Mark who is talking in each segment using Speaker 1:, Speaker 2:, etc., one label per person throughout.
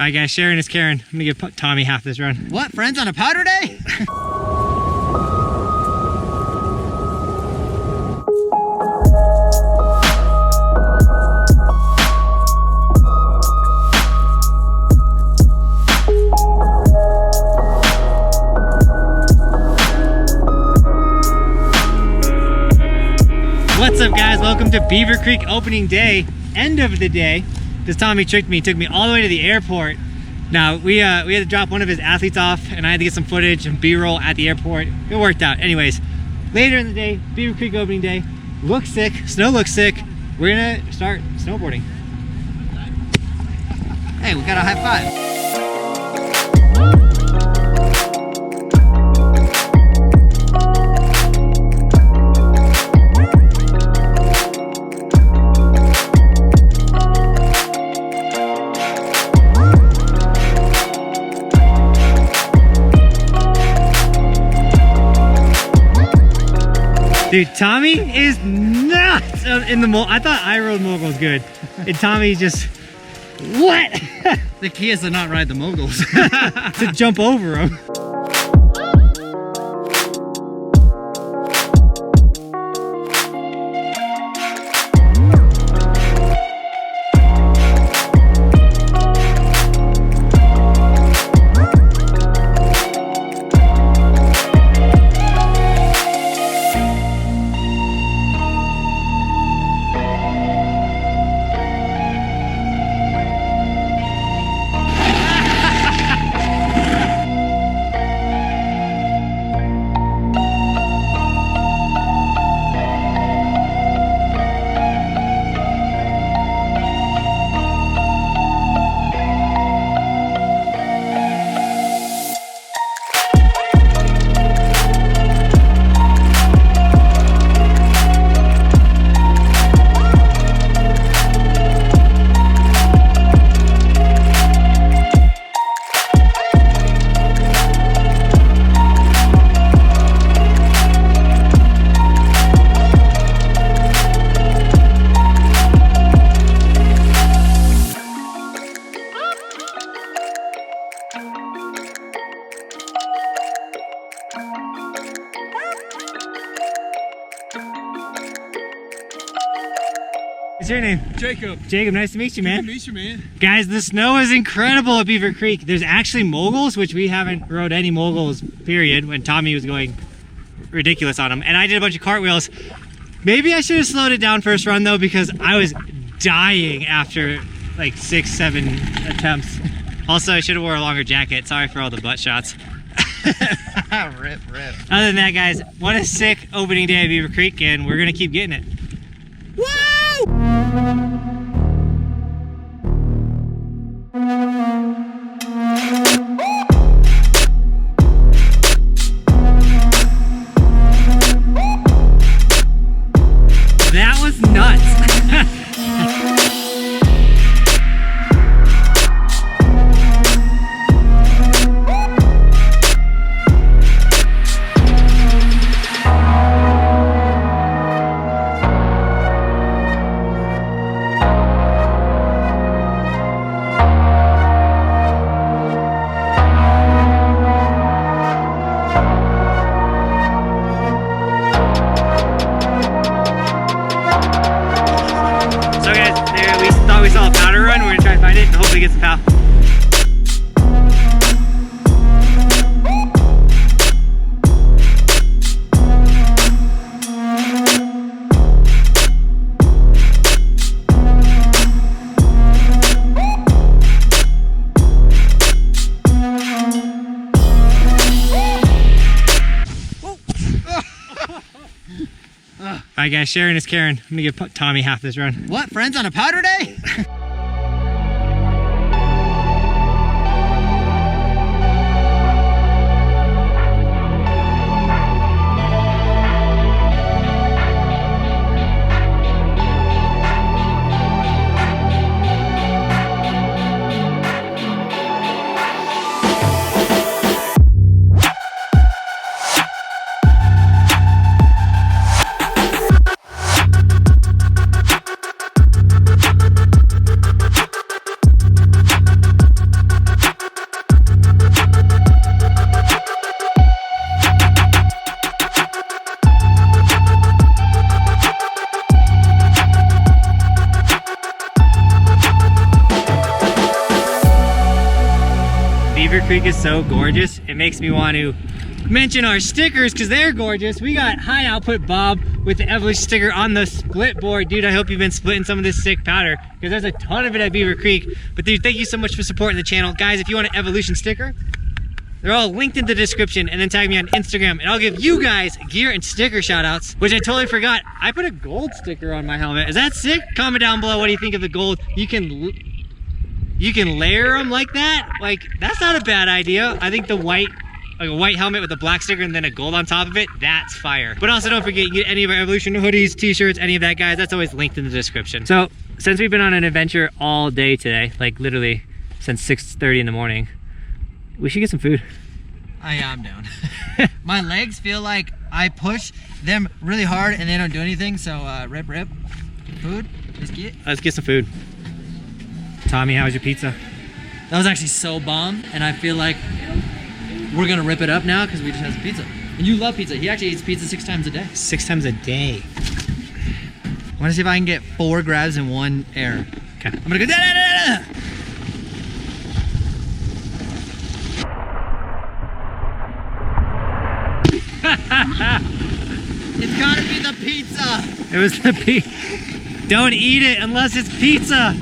Speaker 1: Alright guys, sharing is Karen. I'm gonna give Tommy half this run.
Speaker 2: What, friends on a powder day?
Speaker 1: What's up guys, welcome to Beaver Creek opening day, end of the day. This Tommy tricked me, took me all the way to the airport. Now, we had to drop one of his athletes off and I had to get some footage and B-roll at the airport. It worked out. Anyways, later in the day, Beaver Creek opening day. Looks sick, snow looks sick. We're gonna start snowboarding.
Speaker 2: Hey, we got a high five.
Speaker 1: Dude, Tommy is nuts in the mogul. I thought I rode moguls good. And Tommy just, what?
Speaker 2: The key is to not ride the moguls.
Speaker 1: To jump over them. What's your name?
Speaker 3: Jacob.
Speaker 1: Jacob, nice to meet you, man.
Speaker 3: Good to meet you, man.
Speaker 1: Guys, the snow is incredible at Beaver Creek. There's actually moguls, which we haven't rode any moguls, period, when Tommy was going ridiculous on them. And I did a bunch of cartwheels. Maybe I should have slowed it down first run, though, because I was dying after like 6, 7 attempts. Also, I should have wore a longer jacket. Sorry for all the butt shots.
Speaker 2: Rip.
Speaker 1: Other than that, guys, what a sick opening day at Beaver Creek, and we're gonna keep getting it. Woo! That was nuts. So guys, there we thought we saw a powder run. We're gonna try and find it and hopefully get some pow. Alright guys, sharing is Karen. I'm gonna give Tommy half this run.
Speaker 2: What, friends on a powder day?
Speaker 1: Beaver Creek is so gorgeous. It makes me want to mention our stickers because they're gorgeous. We got High Output Bob with the Evolution sticker on the split board. Dude, I hope you've been splitting some of this sick powder because there's a ton of it at Beaver Creek. But dude, thank you so much for supporting the channel. Guys, if you want an Evolution sticker, they're all linked in the description, and then tag me on Instagram and I'll give you guys gear and sticker shout outs, which I totally forgot. I put a gold sticker on my helmet. Is that sick? Comment down below what do you think of the gold. You can layer them like that. Like, that's not a bad idea. I think the white, like a white helmet with a black sticker and then a gold on top of it, that's fire. But also don't forget, you get any of our Evolution hoodies, t-shirts, any of that, guys. That's always linked in the description. So since we've been on an adventure all day today, like literally since 6:30 in the morning, we should get some food.
Speaker 2: I am down. My legs feel like I push them really hard and they don't do anything. So rip. Food,
Speaker 1: Let's get some food. Tommy, how was your pizza?
Speaker 2: That was actually so bomb, and I feel like we're gonna rip it up now because we just had some pizza. And you love pizza. He actually eats pizza 6 times a day.
Speaker 1: 6 times a day.
Speaker 2: I wanna see if I can get 4 grabs in one air.
Speaker 1: Okay.
Speaker 2: I'm gonna go da-da-da-da-da. It's gotta be the pizza.
Speaker 1: It was the pizza. Don't eat it unless it's pizza.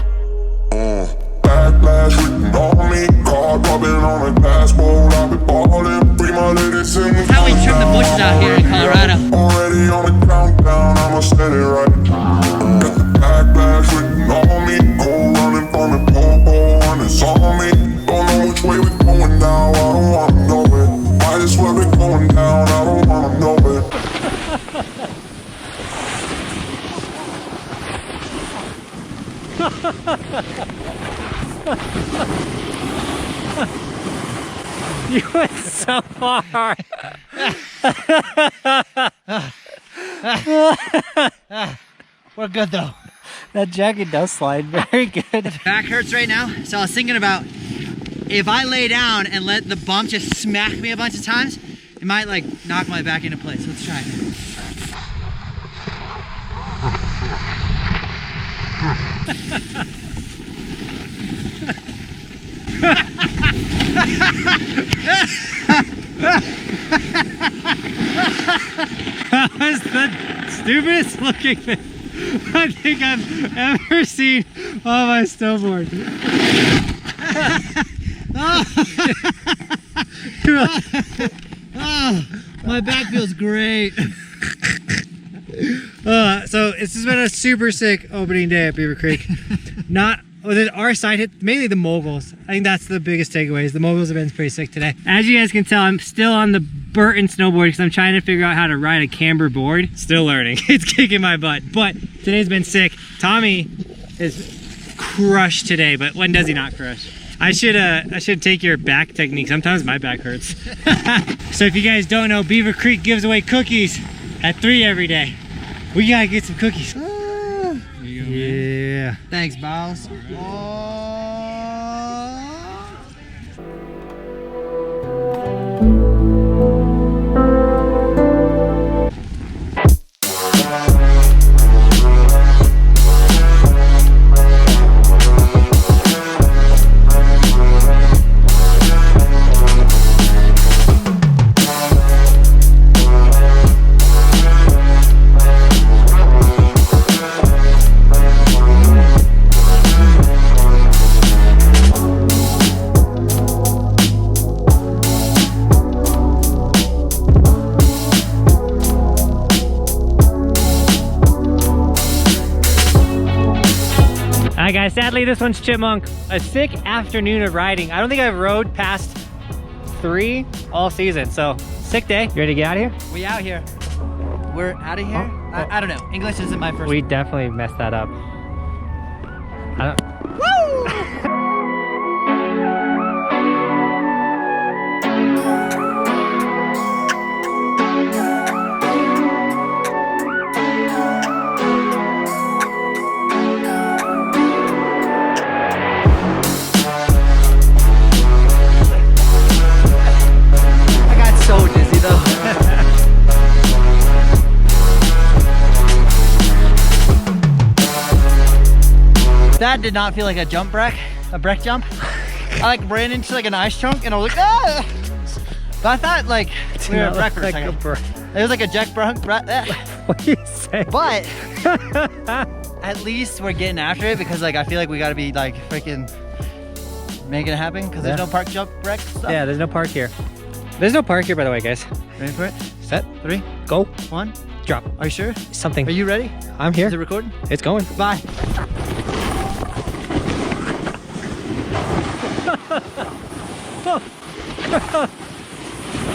Speaker 3: Backlash written on me, car popping on a dashboard. I've been balling, free my lady sing.
Speaker 2: That's how we trim the bushes out here in Colorado.
Speaker 3: Already on the countdown, I'ma set it right. Got the backlash written on me, cold running from the pole, and it's on me. Don't know which way we're going now, I don't wanna know it. Might as well be going down, I don't wanna know it.
Speaker 1: You went so far.
Speaker 2: We're good though.
Speaker 1: That jacket does slide very good.
Speaker 2: Back hurts right now, so I was thinking about if I lay down and let the bump just smack me a bunch of times, it might like knock my back into place. Let's try it.
Speaker 1: That was the stupidest looking thing I think I've ever seen on my snowboard.
Speaker 2: My back feels great.
Speaker 1: So this has been a super sick opening day at Beaver Creek. Our side hit mainly the moguls. I think that's the biggest takeaways. The moguls have been pretty sick today. As you guys can tell, I'm still on the Benton snowboard because I'm trying to figure out how to ride a camber board. Still learning. It's kicking my butt. But today's been sick. Tommy is crushed today, but when does he not crush? I should take your back technique. Sometimes my back hurts. So if you guys don't know, Beaver Creek gives away cookies at 3 every day. We gotta get some cookies. Yeah.
Speaker 2: Thanks, boss.
Speaker 1: Alright guys, sadly this one's Chipmunk. A sick afternoon of riding. I don't think I've rode past 3 all season, so sick day. You ready to get out of here?
Speaker 2: We out here. We're out of here? I don't know. English isn't my first.
Speaker 1: We definitely messed that up.
Speaker 2: That did not feel like a jump break, a break jump. I like ran into like an ice chunk and I was like, ah! But I thought like we were wrecked for a second. It was like a Jack Brown.
Speaker 1: What do you say?
Speaker 2: But at least we're getting after it because like I feel like we gotta be like freaking making it happen because there's no park jump wreck stuff.
Speaker 1: Yeah, there's no park here. There's no park here, by the way, guys.
Speaker 2: Ready for it?
Speaker 1: Set,
Speaker 2: 3,
Speaker 1: go,
Speaker 2: 1,
Speaker 1: drop.
Speaker 2: Are you sure?
Speaker 1: Something.
Speaker 2: Are you ready?
Speaker 1: I'm here.
Speaker 2: Is it recording?
Speaker 1: It's going.
Speaker 2: Bye.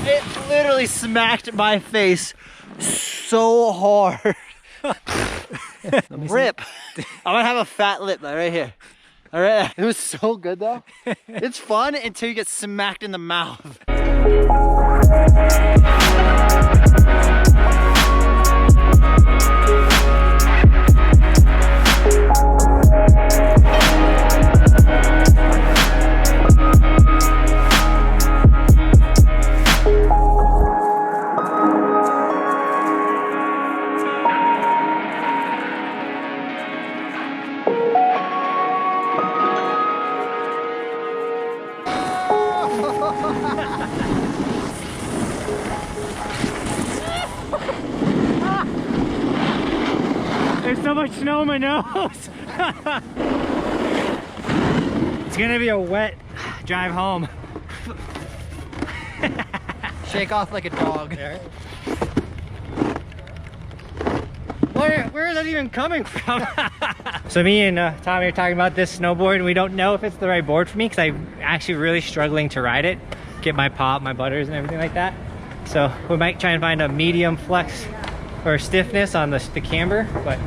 Speaker 2: It literally smacked my face so hard. Rip. I'm gonna have a fat lip though, right here. All right. It was so good though. It's fun until you get smacked in the mouth.
Speaker 1: There's so much snow in my nose. It's gonna be a wet drive home.
Speaker 2: Shake off like a dog.
Speaker 1: Where is that even coming from? So me and Tommy are talking about this snowboard and we don't know if it's the right board for me because I'm actually really struggling to ride it, get my pop, my butters and everything like that. So we might try and find a medium flex or stiffness on the camber, but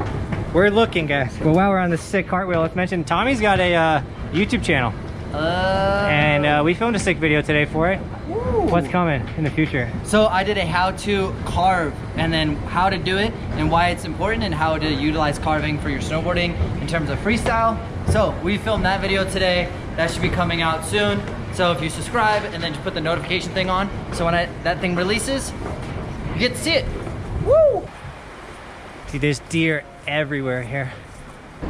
Speaker 1: we're looking, guys. Well, while we're on this sick cartwheel, let's mention Tommie's got a YouTube channel. And we filmed a sick video today for it. Woo. What's coming in the future?
Speaker 2: So I did a how to carve and then how to do it and why it's important and how to utilize carving for your snowboarding in terms of freestyle. So we filmed that video today. That should be coming out soon. So if you subscribe and then just put the notification thing on, so when that thing releases, you get to see it. Woo!
Speaker 1: See, there's deer everywhere here.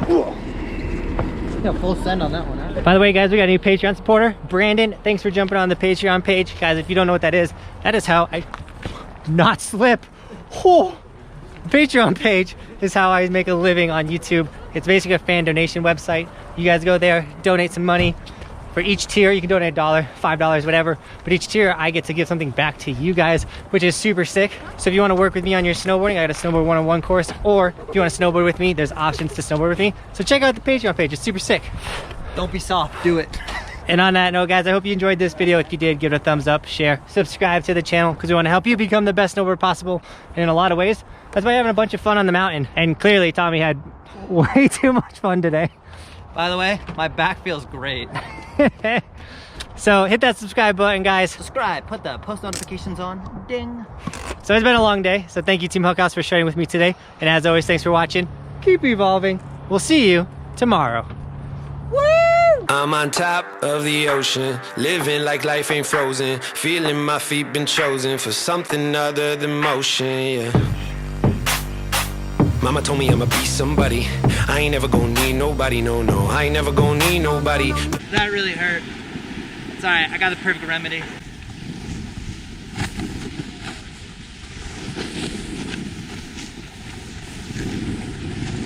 Speaker 2: Yeah, full send on that one, huh?
Speaker 1: By the way, guys, we got a new Patreon supporter, Brandon. Thanks for jumping on the Patreon page. Guys, if you don't know what that is how I not slip. Oh, the Patreon page is how I make a living on YouTube. It's basically a fan donation website. You guys go there, donate some money. For each tier, you can donate $1, $5, whatever. But each tier, I get to give something back to you guys, which is super sick. So if you want to work with me on your snowboarding, I got a Snowboard 101 course. Or if you want to snowboard with me, there's options to snowboard with me. So check out the Patreon page. It's super sick.
Speaker 2: Don't be soft, do it.
Speaker 1: And on that note, guys, I hope you enjoyed this video. If you did, give it a thumbs up, share, subscribe to the channel because we want to help you become the best snowboarder possible. And in a lot of ways, that's why having a bunch of fun on the mountain. And clearly, Tommy had way too much fun today.
Speaker 2: By the way, my back feels great.
Speaker 1: So hit that subscribe button, guys.
Speaker 2: Subscribe, put the post notifications on, ding.
Speaker 1: So it's been a long day. So thank you, Team Huckhouse, for sharing with me today. And as always, thanks for watching. Keep evolving. We'll see you tomorrow. Woo!
Speaker 4: I'm on top of the ocean, living like life ain't frozen, feeling my feet been chosen for something other than motion, yeah. Mama told me I'ma be somebody. I ain't never gonna need nobody, no, I ain't never gonna need nobody.
Speaker 2: That really hurt. It's alright, I got the perfect remedy.